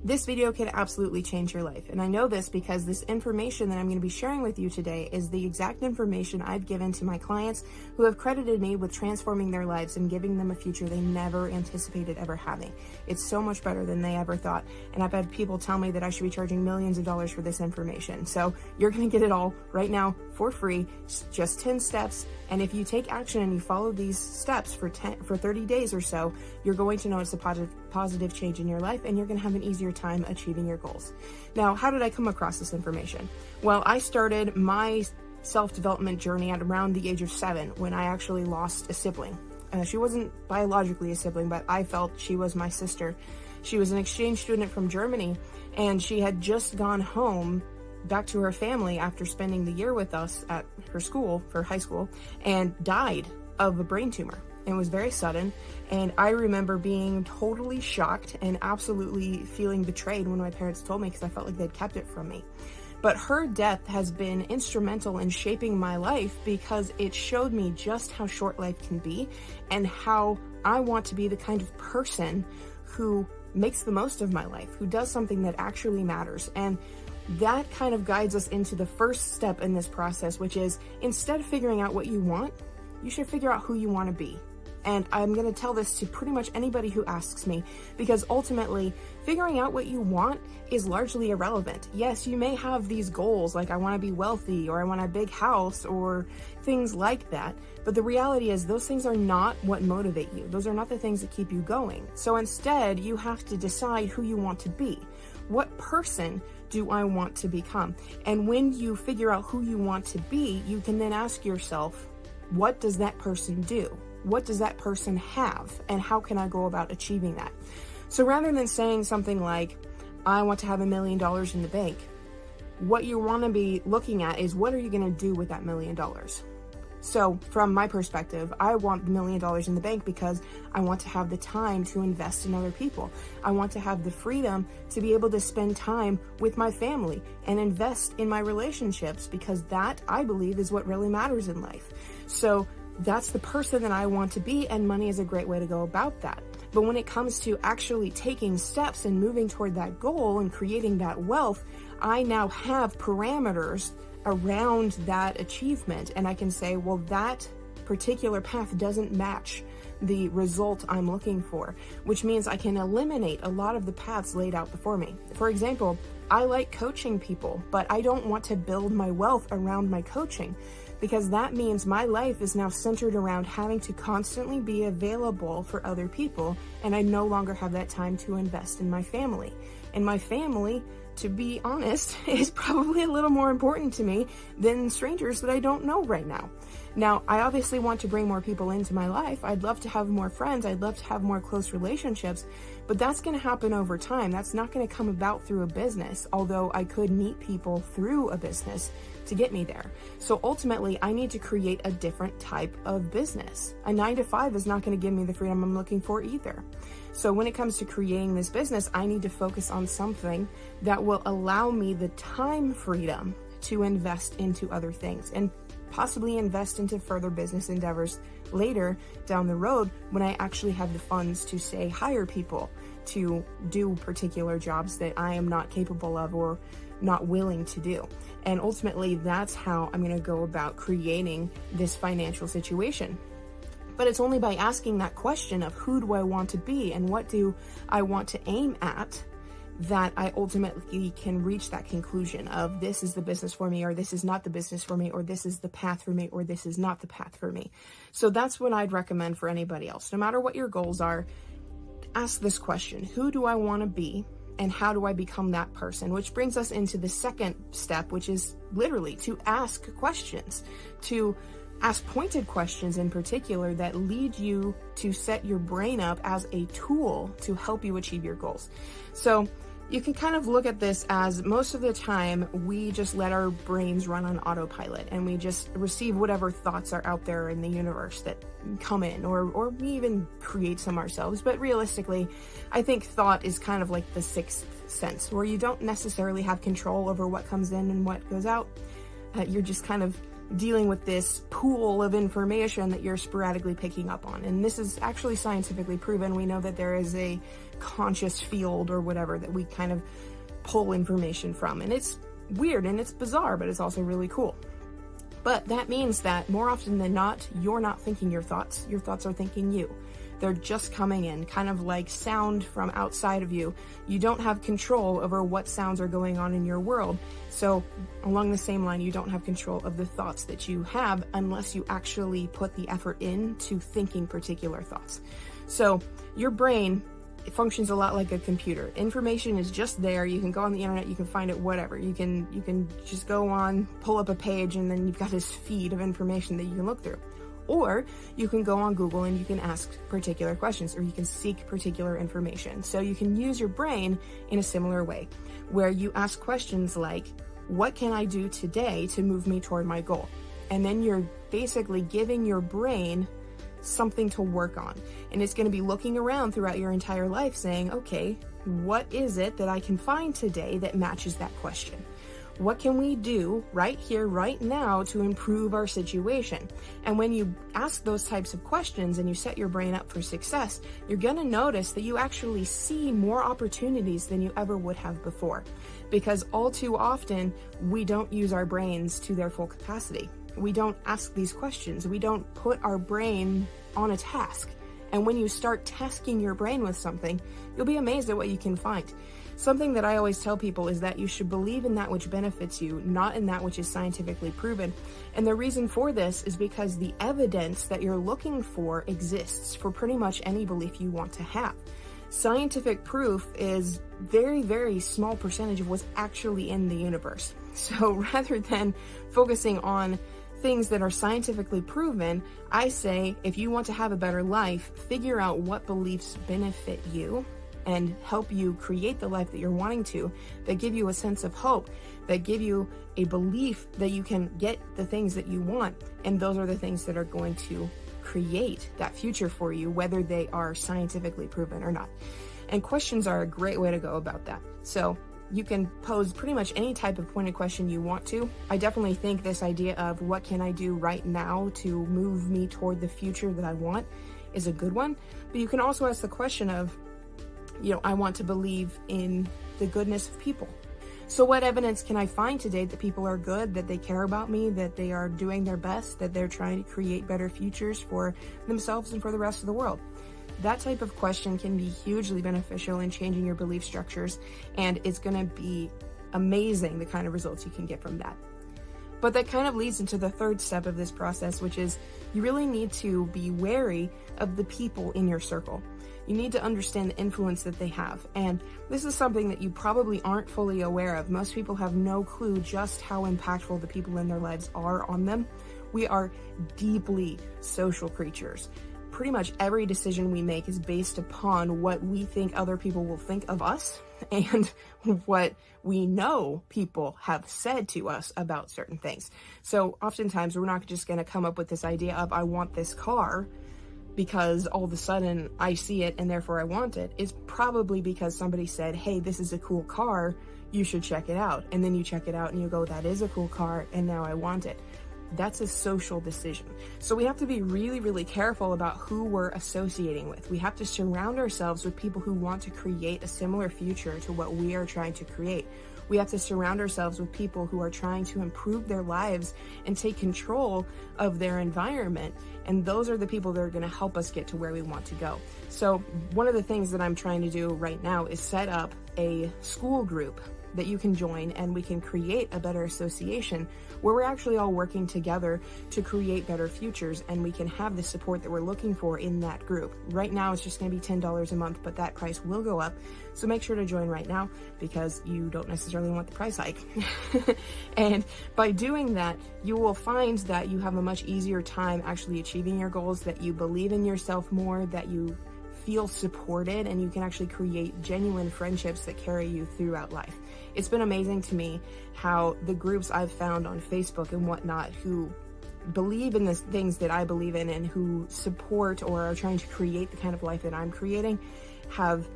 This video can absolutely change your life, and I know this because this information that I'm going to be sharing with you today is the exact information I've given to my clients who have credited me with transforming their lives and giving them a future they never anticipated ever having. It's so much better than they ever thought, and I've had people tell me that I should be charging millions of dollars for this information. So you're going to get it all right now for free, just 10 steps, and if you take action and you follow these steps for 30 days or so, you're going to notice a positive change in your life, and you're going to have an easier time achieving your goals. Now, how did I come across this information? Well, I started my self-development journey at around the age of 7 when I actually lost a sibling. She wasn't biologically a sibling, but I felt she was my sister. She was an exchange student from Germany, and she had just gone home back to her family after spending the year with us at her school for high school, and died of a brain tumor. It was very sudden, and I remember being totally shocked and absolutely feeling betrayed when my parents told me, because I felt like they'd kept it from me. But her death has been instrumental in shaping my life because it showed me just how short life can be and how I want to be the kind of person who makes the most of my life, who does something that actually matters. And that kind of guides us into the first step in this process, which is, instead of figuring out what you want, you should figure out who you want to be. And I'm going to tell this to pretty much anybody who asks me, because ultimately figuring out what you want is largely irrelevant. Yes, you may have these goals like I want to be wealthy, or I want a big house, or things like that. But the reality is those things are not what motivate you. Those are not the things that keep you going. So instead, you have to decide who you want to be. What person do I want to become? And when you figure out who you want to be, you can then ask yourself, what does that person do? What does that person have? And how can I go about achieving that? So rather than saying something like, I want to have $1 million in the bank, what you want to be looking at is, what are you going to do with that $1 million? So from my perspective, I want $1 million in the bank because I want to have the time to invest in other people. I want to have the freedom to be able to spend time with my family and invest in my relationships, because that, I believe, is what really matters in life. So that's the person that I want to be, and money is a great way to go about that. But when it comes to actually taking steps and moving toward that goal and creating that wealth, I now have parameters around that achievement, and I can say, well, that particular path doesn't match the result I'm looking for, which means I can eliminate a lot of the paths laid out before me. For example, I like coaching people, but I don't want to build my wealth around my coaching, because that means my life is now centered around having to constantly be available for other people, and I no longer have that time to invest in my family. And my family, to be honest, is probably a little more important to me than strangers that I don't know right now. Now, I obviously want to bring more people into my life. I'd love to have more friends. I'd love to have more close relationships, but that's going to happen over time. That's not going to come about through a business, although I could meet people through a business to get me there. So ultimately, I need to create a different type of business. A 9-to-5 is not going to give me the freedom I'm looking for either. So when it comes to creating this business, I need to focus on something that will allow me the time freedom to invest into other things and possibly invest into further business endeavors later down the road when I actually have the funds to, say, hire people to do particular jobs that I am not capable of or not willing to do. And ultimately, that's how I'm going to go about creating this financial situation. But it's only by asking that question of, who do I want to be and what do I want to aim at, that I ultimately can reach that conclusion of, this is the business for me, or this is not the business for me, or this is the path for me, or this is not the path for me. So that's what I'd recommend for anybody else. No matter what your goals are, ask this question: who do I want to be, and how do I become that person? Which brings us into the second step, which is literally to ask questions, to ask pointed questions in particular that lead you to set your brain up as a tool to help you achieve your goals. So you can kind of look at this as, most of the time we just let our brains run on autopilot and we just receive whatever thoughts are out there in the universe that come in, or we even create some ourselves. But realistically, I think thought is kind of like the sixth sense, where you don't necessarily have control over what comes in and what goes out. You're just kind of dealing with this pool of information that you're sporadically picking up on. And this is actually scientifically proven. We know that there is a conscious field or whatever that we kind of pull information from. And it's weird and it's bizarre, but it's also really cool. But that means that more often than not, you're not thinking your thoughts are thinking you. They're just coming in, kind of like sound from outside of you. You don't have control over what sounds are going on in your world. So along the same line, you don't have control of the thoughts that you have unless you actually put the effort into thinking particular thoughts. So your brain, it functions a lot like a computer. Information is just there. You can go on the internet, you can find it, whatever. You can just go on, pull up a page, and then you've got this feed of information that you can look through. Or you can go on Google and you can ask particular questions, or you can seek particular information. So you can use your brain in a similar way, where you ask questions like, what can I do today to move me toward my goal? And then you're basically giving your brain something to work on. And it's going to be looking around throughout your entire life saying, okay, what is it that I can find today that matches that question? What can we do right here, right now to improve our situation? And when you ask those types of questions and you set your brain up for success, you're going to notice that you actually see more opportunities than you ever would have before. Because all too often, we don't use our brains to their full capacity. We don't ask these questions. We don't put our brain on a task. And when you start tasking your brain with something, you'll be amazed at what you can find. Something that I always tell people is that you should believe in that which benefits you, not in that which is scientifically proven. And the reason for this is because the evidence that you're looking for exists for pretty much any belief you want to have. Scientific proof is very, very small percentage of what's actually in the universe. So rather than focusing on things that are scientifically proven, I say, if you want to have a better life, figure out what beliefs benefit you and help you create the life that you're wanting to, that give you a sense of hope, that give you a belief that you can get the things that you want. And those are the things that are going to create that future for you, whether they are scientifically proven or not. And questions are a great way to go about that. So you can pose pretty much any type of pointed question you want to. I definitely think this idea of what can I do right now to move me toward the future that I want is a good one. But you can also ask the question of, I want to believe in the goodness of people. So what evidence can I find today that people are good, that they care about me, that they are doing their best, that they're trying to create better futures for themselves and for the rest of the world? That type of question can be hugely beneficial in changing your belief structures, and it's going to be amazing the kind of results you can get from that. But that kind of leads into the third step of this process, which is you really need to be wary of the people in your circle. You need to understand the influence that they have. And this is something that you probably aren't fully aware of. Most people have no clue just how impactful the people in their lives are on them. We are deeply social creatures. Pretty much every decision we make is based upon what we think other people will think of us and what we know people have said to us about certain things. So oftentimes we're not just going to come up with this idea of, I want this car because all of a sudden I see it and therefore I want it. It's probably because somebody said, hey, this is a cool car, you should check it out. And then you check it out and you go, that is a cool car and now I want it. That's a social decision. So we have to be really, really careful about who we're associating with. We have to surround ourselves with people who want to create a similar future to what we are trying to create. We have to surround ourselves with people who are trying to improve their lives and take control of their environment. And those are the people that are going to help us get to where we want to go. So one of the things that I'm trying to do right now is set up a school group that you can join, and we can create a better association where we're actually all working together to create better futures, and we can have the support that we're looking for in that group. Right now it's just going to be $10 a month, but that price will go up. So make sure to join right now because you don't necessarily want the price hike. And by doing that, you will find that you have a much easier time actually achieving your goals, that you believe in yourself more, that you feel supported, and you can actually create genuine friendships that carry you throughout life. It's been amazing to me how the groups I've found on Facebook and whatnot who believe in the things that I believe in and who support or are trying to create the kind of life that I'm creating have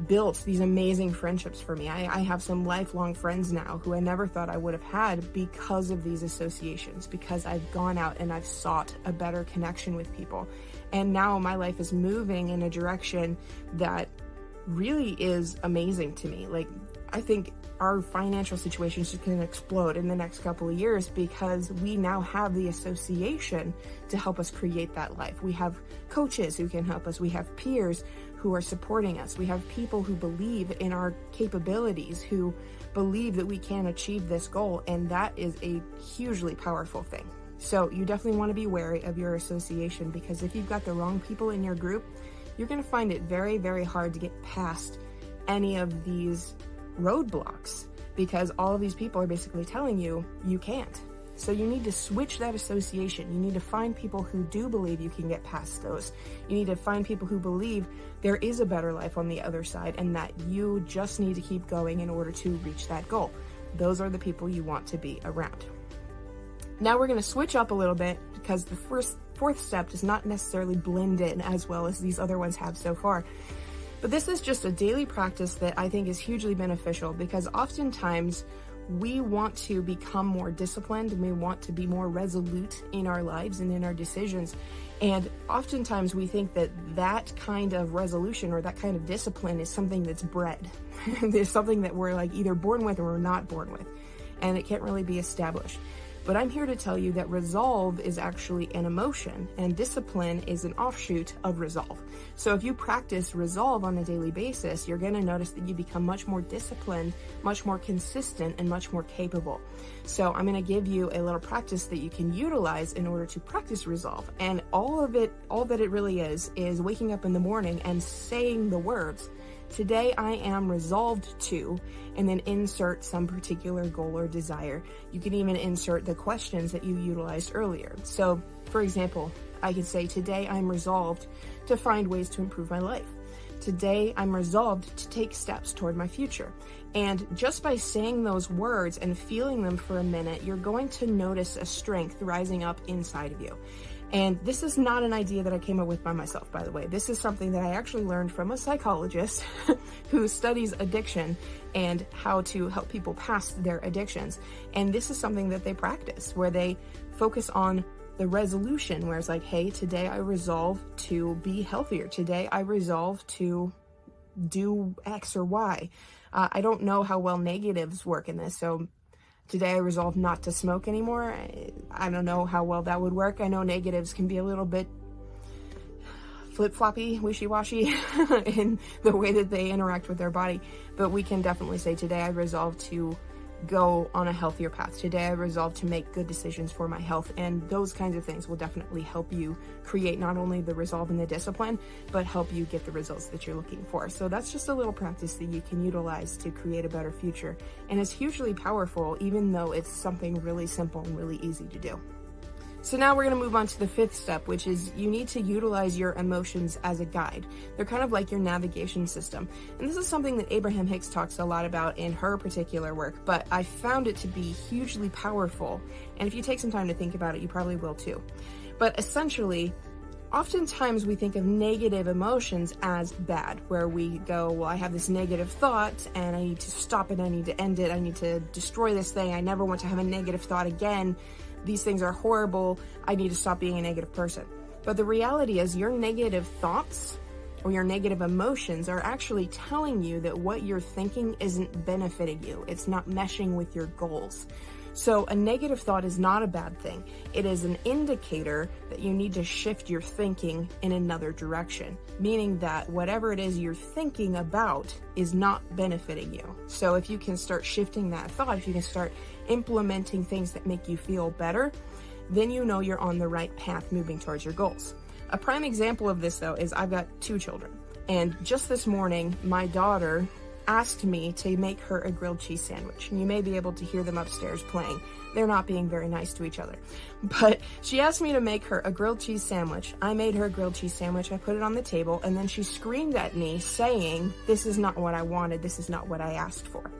built these amazing friendships for me. I have some lifelong friends now who I never thought I would have had because of these associations, because I've gone out and I've sought a better connection with people. And now my life is moving in a direction that really is amazing to me. Like, I think our financial situation is just going to explode in the next couple of years because we now have the association to help us create that life. We have coaches who can help us. We have peers who are supporting us. We have people who believe in our capabilities, who believe that we can achieve this goal. And that is a hugely powerful thing. So you definitely want to be wary of your association, because if you've got the wrong people in your group, you're going to find it very, very hard to get past any of these roadblocks, because all of these people are basically telling you you can't. So you need to switch that association. You need to find people who do believe you can get past those. You need to find people who believe there is a better life on the other side and that you just need to keep going in order to reach that goal. Those are the people you want to be around. Now we're going to switch up a little bit, because the fourth step does not necessarily blend in as well as these other ones have so far. But this is just a daily practice that I think is hugely beneficial, because oftentimes we want to become more disciplined and we want to be more resolute in our lives and in our decisions. And oftentimes we think that that kind of resolution or that kind of discipline is something that's bred. There's something that we're like either born with or we're not born with, and it can't really be established. But I'm here to tell you that resolve is actually an emotion and discipline is an offshoot of resolve. So if you practice resolve on a daily basis, you're going to notice that you become much more disciplined, much more consistent, and much more capable. So I'm going to give you a little practice that you can utilize in order to practice resolve. And all that it really is waking up in the morning and saying the words, "Today I am resolved to," and then insert some particular goal or desire. You can even insert the questions that you utilized earlier. So, for example, I could say, "Today I'm resolved to find ways to improve my life. Today I'm resolved to take steps toward my future." And just by saying those words and feeling them for a minute, you're going to notice a strength rising up inside of you. And this is not an idea that I came up with by myself, by the way. This is something that I actually learned from a psychologist who studies addiction and how to help people past their addictions. And this is something that they practice, where they focus on the resolution, where it's like, hey, today I resolve to be healthier. Today I resolve to do X or Y. I don't know how well negatives work in this, so today I resolve not to smoke anymore. I don't know how well that would work. I know negatives can be a little bit flip-floppy, wishy-washy in the way that they interact with their body. But we can definitely say, today I resolve to go on a healthier path. Today I resolve to make good decisions for my health. And those kinds of things will definitely help you create not only the resolve and the discipline, but help you get the results that you're looking for. So that's just a little practice that you can utilize to create a better future. And it's hugely powerful, even though it's something really simple and really easy to do. So now we're going to move on to the fifth step, which is you need to utilize your emotions as a guide. They're kind of like your navigation system. And this is something that Abraham Hicks talks a lot about in her particular work, but I found it to be hugely powerful. And if you take some time to think about it, you probably will too. But essentially, oftentimes we think of negative emotions as bad, where we go, well, I have this negative thought and I need to stop it. I need to end it. I need to destroy this thing. I never want to have a negative thought again. These things are horrible. I need to stop being a negative person. But the reality is your negative thoughts or your negative emotions are actually telling you that what you're thinking isn't benefiting you. It's not meshing with your goals. So a negative thought is not a bad thing. It is an indicator that you need to shift your thinking in another direction, meaning that whatever it is you're thinking about is not benefiting you. So if you can start shifting that thought, if you can start implementing things that make you feel better, then you know you're on the right path moving towards your goals. A prime example of this, though, is I've got 2 children. And just this morning, my daughter asked me to make her a grilled cheese sandwich. And you may be able to hear them upstairs playing. They're not being very nice to each other. But she asked me to make her a grilled cheese sandwich. I made her a grilled cheese sandwich. I put it on the table, and then she screamed at me saying, "This is not what I wanted. This is not what I asked for."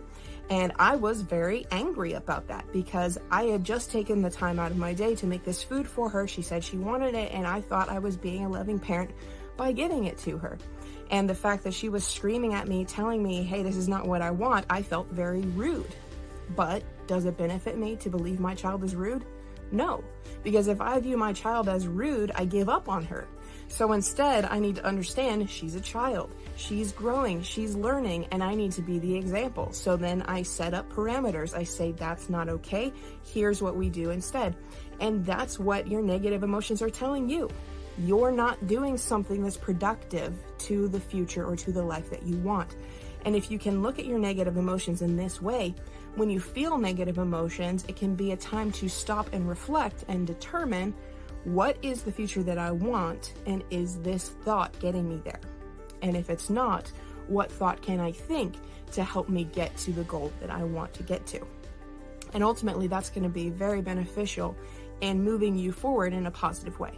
And I was very angry about that because I had just taken the time out of my day to make this food for her. She said she wanted it, and I thought I was being a loving parent by giving it to her. And the fact that she was screaming at me, telling me, hey, this is not what I want, I felt very rude. But does it benefit me to believe my child is rude? No, because if I view my child as rude, I give up on her. So instead, I need to understand she's a child. She's growing, she's learning, and I need to be the example. So then I set up parameters. I say, that's not okay. Here's what we do instead. And that's what your negative emotions are telling you. You're not doing something that's productive to the future or to the life that you want. And if you can look at your negative emotions in this way, when you feel negative emotions, it can be a time to stop and reflect and determine, what is the future that I want, and is this thought getting me there? And if it's not, what thought can I think to help me get to the goal that I want to get to? And ultimately, that's going to be very beneficial in moving you forward in a positive way.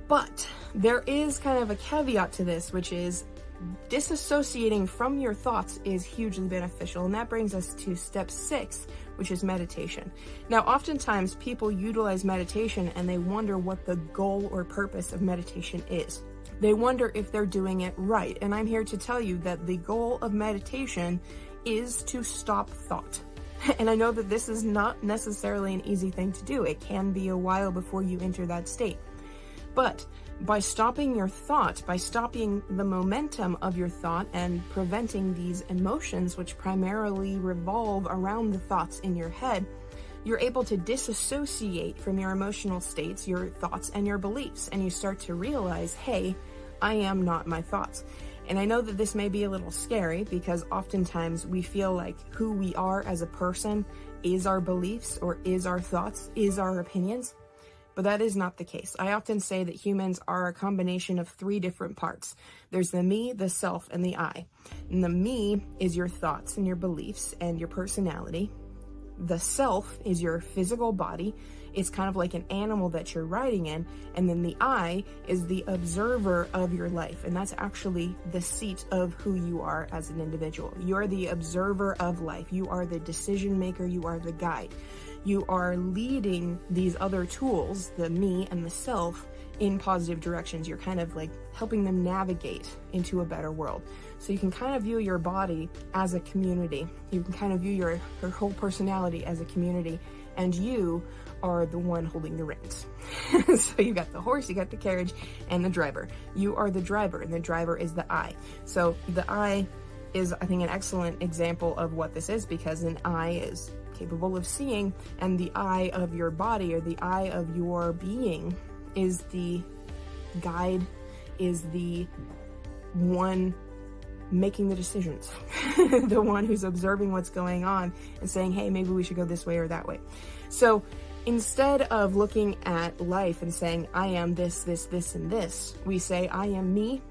But there is kind of a caveat to this, which is disassociating from your thoughts is hugely beneficial. And that brings us to step 6, which is meditation. Now, oftentimes people utilize meditation and they wonder what the goal or purpose of meditation is. They wonder if they're doing it right. And I'm here to tell you that the goal of meditation is to stop thought. And I know that this is not necessarily an easy thing to do. It can be a while before you enter that state. But by stopping your thought, by stopping the momentum of your thought and preventing these emotions, which primarily revolve around the thoughts in your head, you're able to disassociate from your emotional states, your thoughts, and your beliefs. And you start to realize, hey, I am not my thoughts. And I know that this may be a little scary because oftentimes we feel like who we are as a person is our beliefs or is our thoughts, is our opinions. But that is not the case. I often say that humans are a combination of 3 different parts. There's the me, the self, and the I. And the me is your thoughts and your beliefs and your personality. The self is your physical body. It's kind of like an animal that you're riding in. And then the I is the observer of your life. And that's actually the seat of who you are as an individual. You're the observer of life. You are the decision maker. You are the guide. You are leading these other tools, the me and the self, in positive directions. You're kind of like helping them navigate into a better world. So you can kind of view your body as a community. You can kind of view your whole personality as a community, and you are the one holding the reins. So you got the horse, you got the carriage, and the driver. You are the driver, and the driver is the I. So the I is, I think, an excellent example of what this is, because an I is capable of seeing, and the I of your body, or the I of your being, is the guide, is the one making the decisions, the one who's observing what's going on and saying, hey, maybe we should go this way or that way. So instead of looking at life and saying, I am this, this, this, and this, we say, I am me,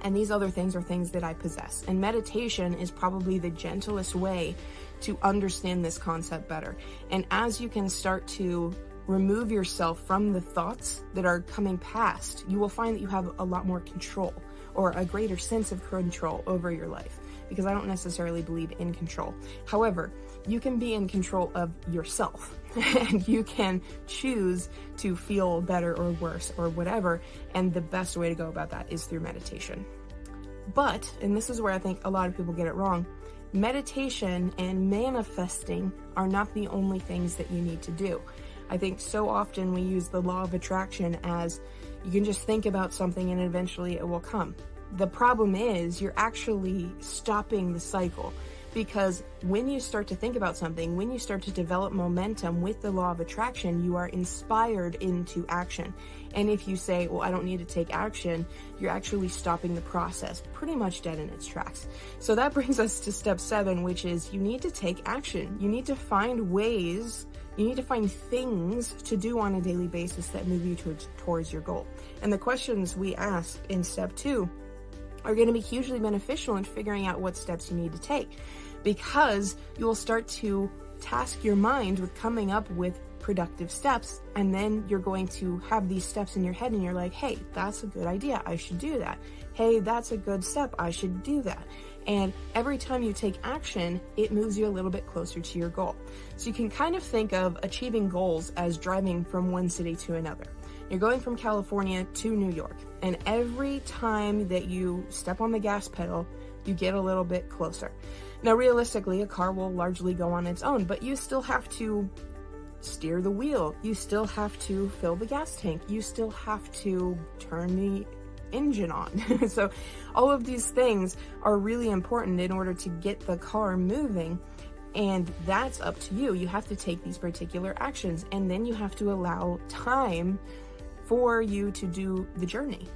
and these other things are things that I possess. And meditation is probably the gentlest way to understand this concept better. And as you can start to remove yourself from the thoughts that are coming past, you will find that you have a lot more control, or a greater sense of control over your life, because I don't necessarily believe in control. However, you can be in control of yourself and you can choose to feel better or worse or whatever. And the best way to go about that is through meditation. But, and this is where I think a lot of people get it wrong, meditation and manifesting are not the only things that you need to do. I think so often we use the law of attraction as you can just think about something and eventually it will come. The problem is you're actually stopping the cycle, because when you start to think about something, when you start to develop momentum with the law of attraction, you are inspired into action. And if you say, well, I don't need to take action, you're actually stopping the process, pretty much dead in its tracks. So that brings us to step 7, which is you need to take action. You need to find ways, you need to find things to do on a daily basis that move you towards your goal. And the questions we ask in step 2 are going to be hugely beneficial in figuring out what steps you need to take, because you will start to task your mind with coming up with productive steps, and then you're going to have these steps in your head and you're like, hey, that's a good idea, I should do that. Hey, that's a good step, I should do that. And every time you take action, it moves you a little bit closer to your goal. So you can kind of think of achieving goals as driving from one city to another. You're going from California to New York, And every time that you step on the gas pedal, you get a little bit closer. Now, realistically, a car will largely go on its own, but you still have to steer the wheel. You still have to fill the gas tank. You still have to turn the engine on. So all of these things are really important in order to get the car moving. And that's up to you. You have to take these particular actions, and then you have to allow time for you to do the journey.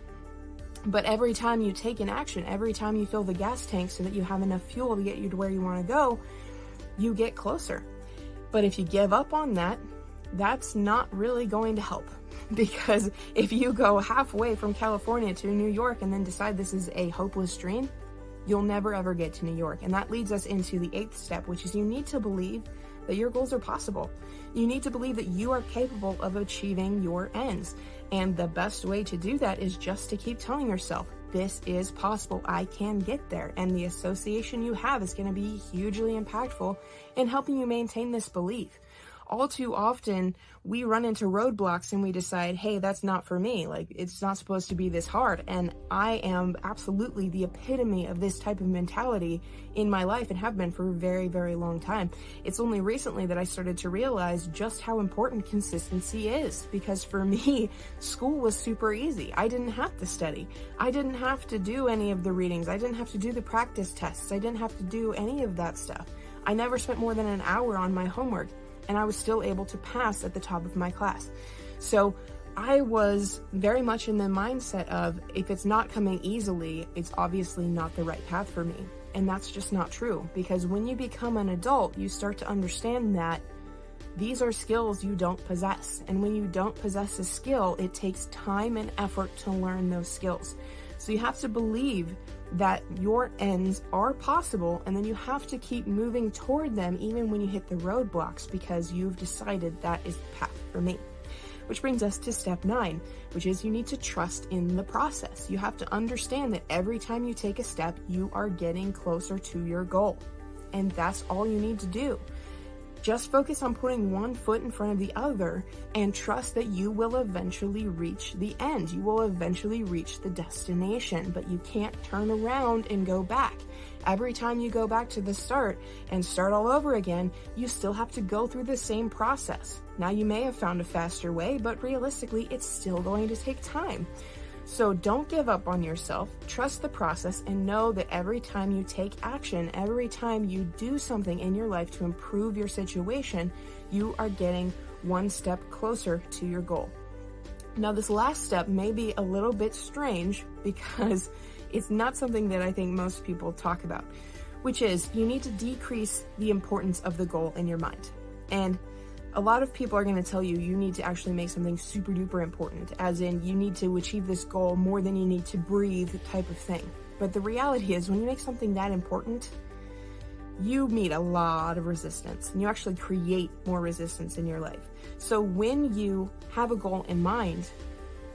But every time you take an action, every time you fill the gas tank so that you have enough fuel to get you to where you want to go, you get closer. But if you give up on that, that's not really going to help. Because if you go halfway from California to New York and then decide this is a hopeless dream, you'll never ever get to New York. And that leads us into the 8th step, which is you need to believe that your goals are possible. You need to believe that you are capable of achieving your ends. And the best way to do that is just to keep telling yourself, this is possible, I can get there. And the association you have is going to be hugely impactful in helping you maintain this belief. All too often, we run into roadblocks and we decide, hey, that's not for me. Like, it's not supposed to be this hard. And I am absolutely the epitome of this type of mentality in my life and have been for a very, very long time. It's only recently that I started to realize just how important consistency is. Because for me, school was super easy. I didn't have to study. I didn't have to do any of the readings. I didn't have to do the practice tests. I didn't have to do any of that stuff. I never spent more than an hour on my homework, and I was still able to pass at the top of my class. So I was very much in the mindset of, if it's not coming easily, it's obviously not the right path for me. And that's just not true, because when you become an adult, you start to understand that these are skills you don't possess. And when you don't possess a skill, it takes time and effort to learn those skills. So you have to believe that your ends are possible, and then you have to keep moving toward them even when you hit the roadblocks, because you've decided that is the path for me. Which brings us to step 9, which is you need to trust in the process. You have to understand that every time you take a step, you are getting closer to your goal. And that's all you need to do. Just focus on putting one foot in front of the other and trust that you will eventually reach the end. You will eventually reach the destination, but you can't turn around and go back. Every time you go back to the start and start all over again, you still have to go through the same process. Now, you may have found a faster way, but realistically, it's still going to take time. So don't give up on yourself, trust the process, and know that every time you take action, every time you do something in your life to improve your situation, you are getting one step closer to your goal. Now, this last step may be a little bit strange because it's not something that I think most people talk about, which is you need to decrease the importance of the goal in your mind. And a lot of people are going to tell you you need to actually make something super duper important, as in you need to achieve this goal more than you need to breathe type of thing. But the reality is, when you make something that important, you meet a lot of resistance, and you actually create more resistance in your life. So when you have a goal in mind,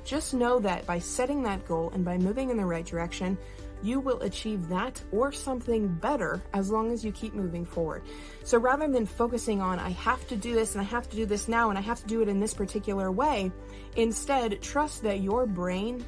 just know that by setting that goal and by moving in the right direction, you will achieve that or something better as long as you keep moving forward. So rather than focusing on, I have to do this and I have to do this now and I have to do it in this particular way, instead trust that your brain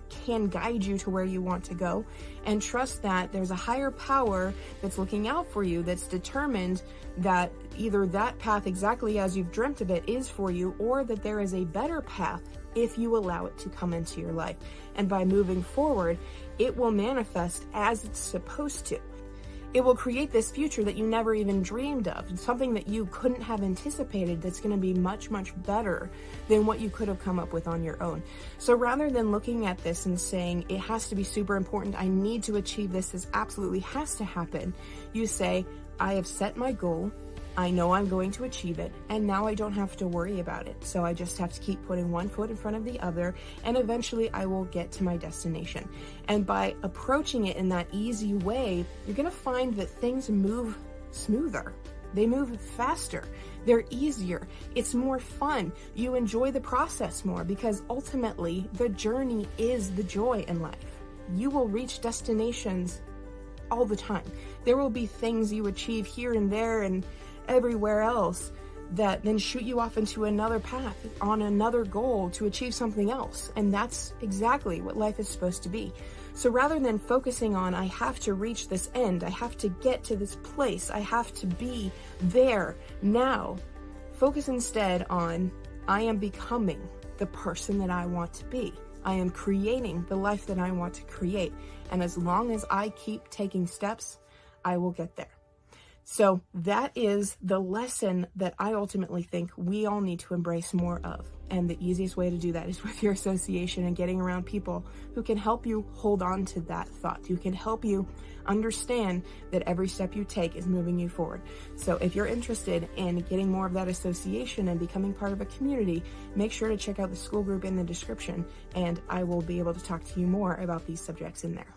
can guide you to where you want to go, and trust that there's a higher power that's looking out for you, that's determined that either that path exactly as you've dreamt of it is for you, or that there is a better path if you allow it to come into your life. And by moving forward, it will manifest as it's supposed to. It will create this future that you never even dreamed of, something that you couldn't have anticipated that's going to be much, much better than what you could have come up with on your own. So rather than looking at this and saying, it has to be super important, I need to achieve this, this absolutely has to happen, you say, I have set my goal, I know I'm going to achieve it, and now I don't have to worry about it. So I just have to keep putting one foot in front of the other, and eventually I will get to my destination. And by approaching it in that easy way, you're going to find that things move smoother. They move faster. They're easier. It's more fun. You enjoy the process more, because ultimately the journey is the joy in life. You will reach destinations all the time. There will be things you achieve here and there and everywhere else that then shoot you off into another path on another goal to achieve something else. And that's exactly what life is supposed to be. So rather than focusing on, I have to reach this end, I have to get to this place, I have to be there now, focus instead on, I am becoming the person that I want to be. I am creating the life that I want to create. And as long as I keep taking steps, I will get there. So that is the lesson that I ultimately think we all need to embrace more of. And the easiest way to do that is with your association and getting around people who can help you hold on to that thought, who can help you understand that every step you take is moving you forward. So if you're interested in getting more of that association and becoming part of a community, make sure to check out the school group in the description, and I will be able to talk to you more about these subjects in there.